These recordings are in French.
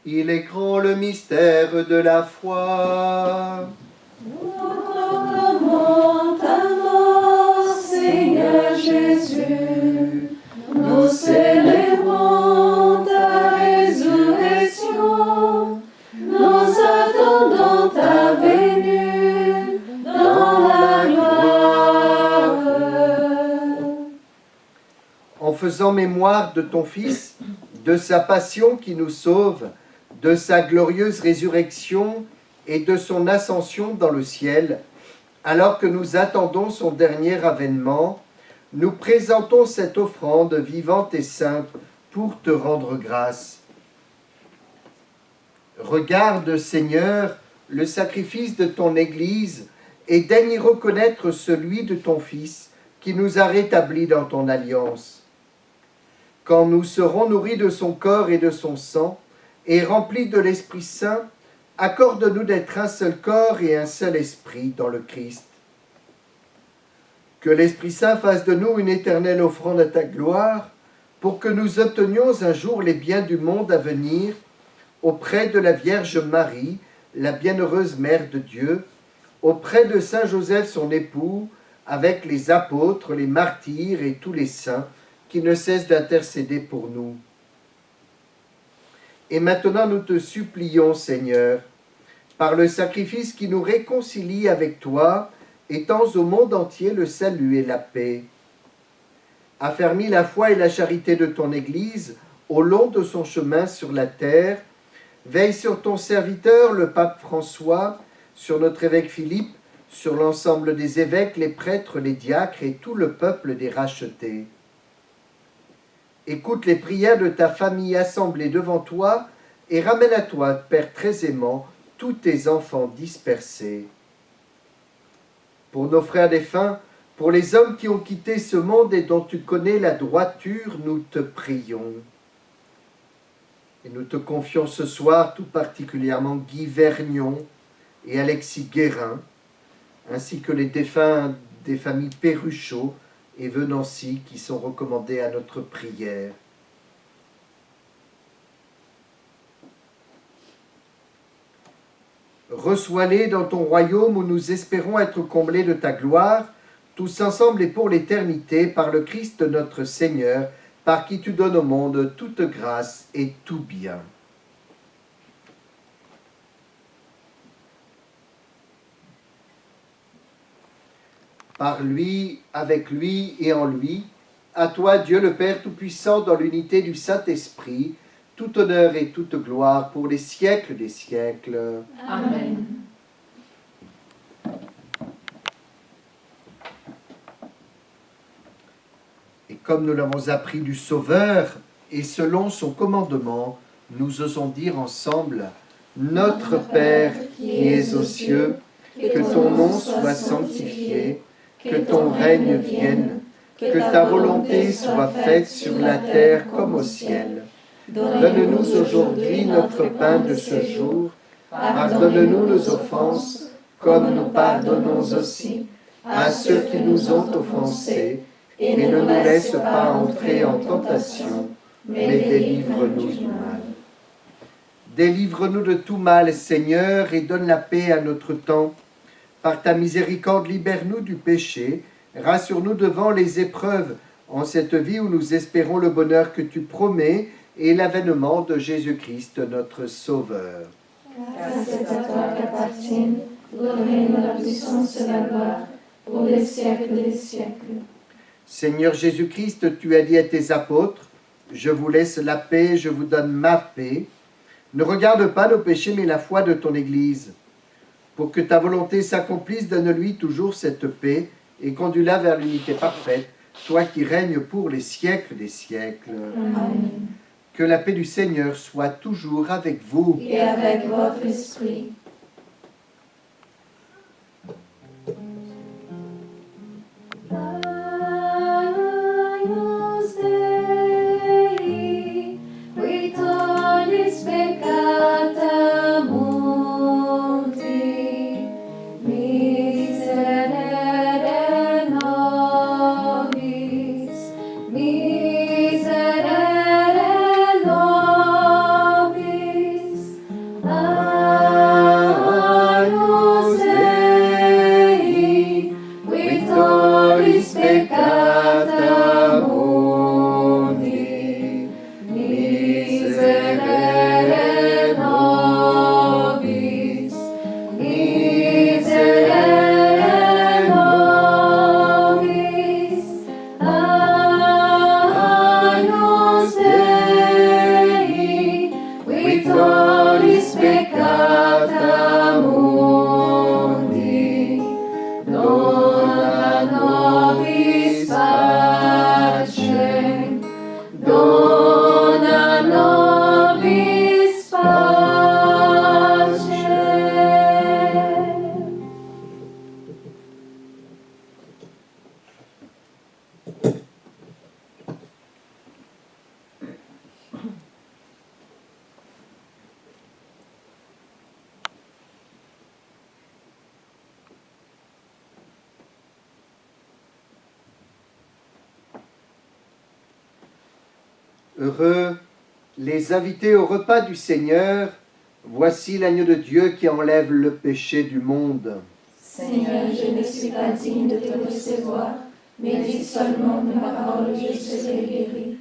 Il est grand le mystère de la foi. Nous proclamons ta mort, Seigneur Jésus. Nous célébrons ta résurrection. Nous attendons ta venue dans la gloire. En faisant mémoire de ton Fils, de sa passion qui nous sauve, de sa glorieuse résurrection et de son ascension dans le ciel, alors que nous attendons son dernier avènement, nous présentons cette offrande vivante et sainte pour te rendre grâce. Regarde, Seigneur, le sacrifice de ton Église et daigne y reconnaître celui de ton Fils qui nous a rétablis dans ton alliance. Quand nous serons nourris de son corps et de son sang, et remplis de l'Esprit Saint, accorde-nous d'être un seul corps et un seul esprit dans le Christ. Que l'Esprit Saint fasse de nous une éternelle offrande à ta gloire, pour que nous obtenions un jour les biens du monde à venir, auprès de la Vierge Marie, la bienheureuse Mère de Dieu, auprès de Saint Joseph son époux, avec les apôtres, les martyrs et tous les saints, qui ne cessent d'intercéder pour nous. Et maintenant nous te supplions, Seigneur, par le sacrifice qui nous réconcilie avec toi, étends au monde entier le salut et la paix. Affermis la foi et la charité de ton Église au long de son chemin sur la terre. Veille sur ton serviteur, le pape François, sur notre évêque Philippe, sur l'ensemble des évêques, les prêtres, les diacres et tout le peuple des rachetés. Écoute les prières de ta famille assemblée devant toi et ramène à toi, Père très aimant, tous tes enfants dispersés. Pour nos frères défunts, pour les hommes qui ont quitté ce monde et dont tu connais la droiture, nous te prions. Et nous te confions ce soir tout particulièrement Guy Vergnon et Alexis Guérin, ainsi que les défunts des familles Perruchot et Venancy qui sont recommandés à notre prière. Reçois-les dans ton royaume où nous espérons être comblés de ta gloire, tous ensemble et pour l'éternité, par le Christ notre Seigneur, par qui tu donnes au monde toute grâce et tout bien. Par lui, avec lui et en lui, à toi, Dieu le Père Tout-Puissant, dans l'unité du Saint-Esprit, tout honneur et toute gloire pour les siècles des siècles. Amen. Et comme nous l'avons appris du Sauveur, et selon son commandement, nous osons dire ensemble, Notre Père qui es aux cieux, que ton nom soit sanctifié, que ton règne vienne, que ta volonté soit faite sur la terre comme au ciel. Donne-nous aujourd'hui notre pain de ce jour. Pardonne-nous nos offenses, comme nous pardonnons aussi à ceux qui nous ont offensés. Et ne nous laisse pas entrer en tentation, mais délivre-nous du mal. Délivre-nous de tout mal, Seigneur, et donne la paix à notre temps. Par ta miséricorde, libère-nous du péché, rassure-nous devant les épreuves, en cette vie où nous espérons le bonheur que tu promets et l'avènement de Jésus-Christ, notre Sauveur. Car c'est à toi qu'appartiennent le règne, la puissance et la gloire, pour les siècles des siècles. Seigneur Jésus-Christ, tu as dit à tes apôtres, « Je vous laisse la paix, je vous donne ma paix. » Ne regarde pas nos péchés, mais la foi de ton Église. Pour que ta volonté s'accomplisse, donne-lui toujours cette paix et conduis-la vers l'unité parfaite, toi qui règnes pour les siècles des siècles. Amen. Que la paix du Seigneur soit toujours avec vous. Et avec votre esprit. Agnus Dei, qui tollis peccata mundi, miserere nobis, miserere nobis. Heureux les invités au repas du Seigneur. Voici l'agneau de Dieu qui enlève le péché du monde. Seigneur, je ne suis pas digne de te recevoir, mais dis seulement une parole et je serai guéri.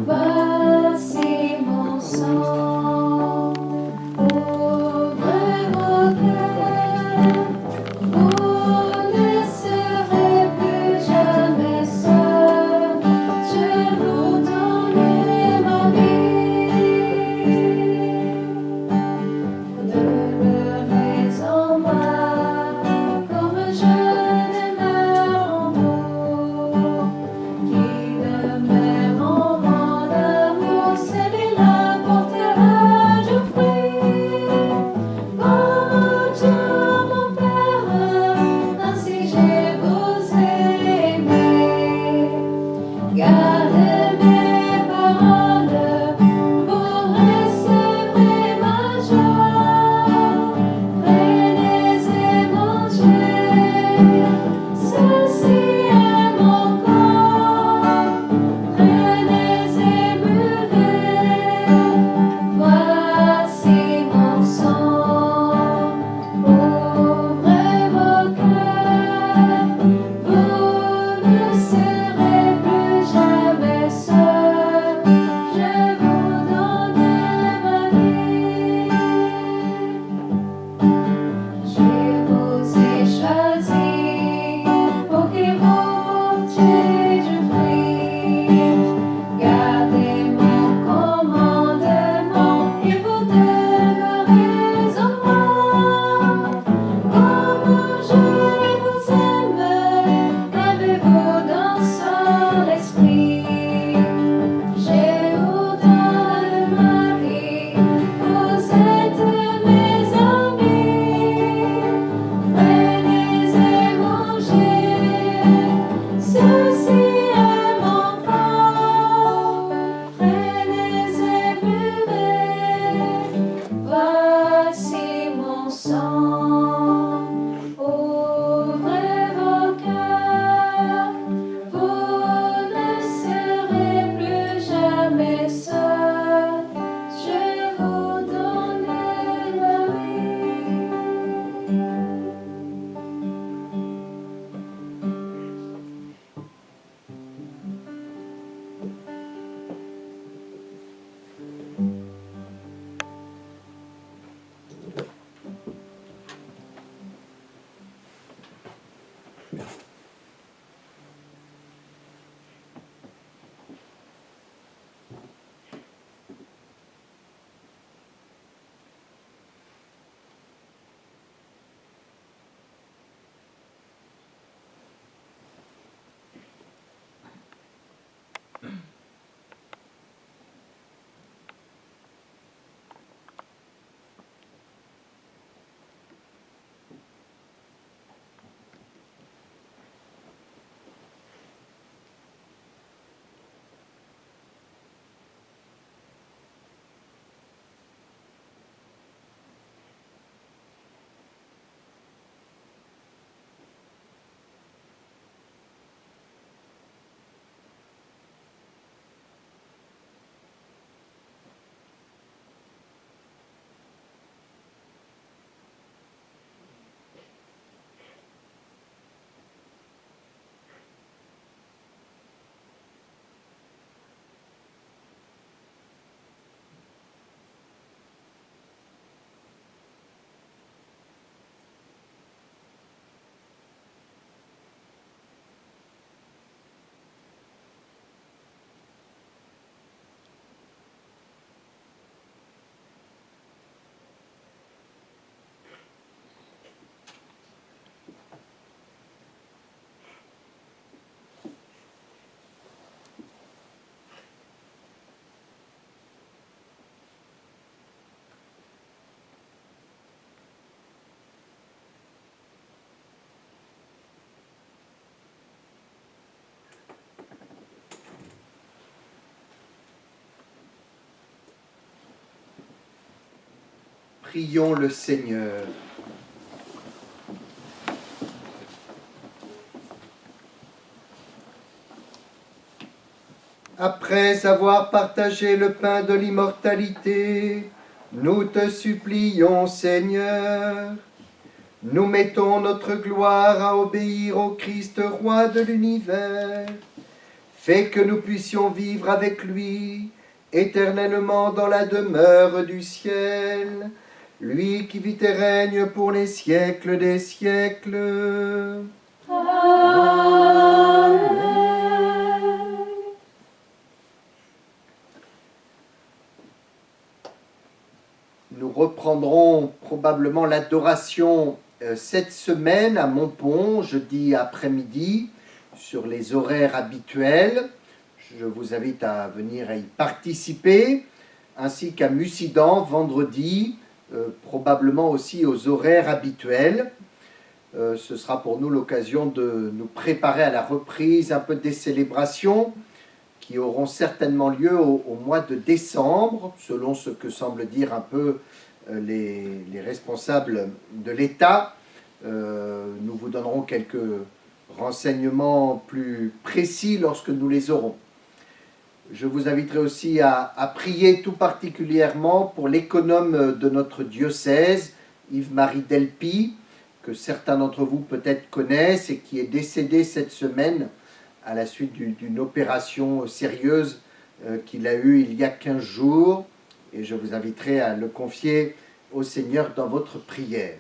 Voici mon sang, ouvre vos cœurs. Prions le Seigneur. Après avoir partagé le pain de l'immortalité, nous te supplions, Seigneur. Nous mettons notre gloire à obéir au Christ, roi de l'univers. Fais que nous puissions vivre avec lui éternellement dans la demeure du ciel, lui qui vit et règne pour les siècles des siècles. Amen. Nous reprendrons probablement l'adoration cette semaine à Montpont, jeudi après-midi, sur les horaires habituels. Je vous invite à venir y participer, ainsi qu'à Mussidan, vendredi, probablement aussi aux horaires habituels. Ce sera pour nous l'occasion de nous préparer à la reprise un peu des célébrations qui auront certainement lieu au mois de décembre, selon ce que semblent dire un peu les responsables de l'État. Nous vous donnerons quelques renseignements plus précis lorsque nous les aurons. Je vous inviterai aussi à prier tout particulièrement pour l'économe de notre diocèse, Yves-Marie Delpy, que certains d'entre vous peut-être connaissent et qui est décédé cette semaine à la suite d'une opération sérieuse qu'il a eue il y a 15 jours. Et je vous inviterai à le confier au Seigneur dans votre prière.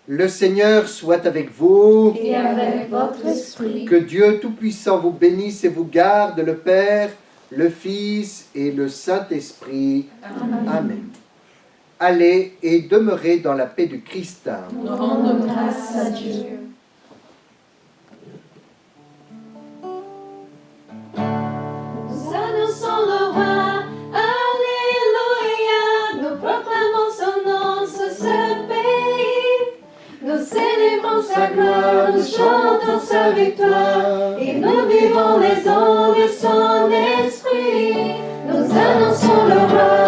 Le Seigneur soit avec vous. Et avec votre esprit. Que Dieu Tout-Puissant vous bénisse et vous garde, le Père, le Fils et le Saint-Esprit. Amen. Amen. Allez et demeurez dans la paix du Christ. Nous rendons grâce à Dieu. Nous annonçons le roi, Alléluia. Nous proclamons son nom sur ce pays. Nous célébrons sa gloire, nous chantons sa victoire. Et nous vivons les dons de son esprit. Nous annonçons le roi.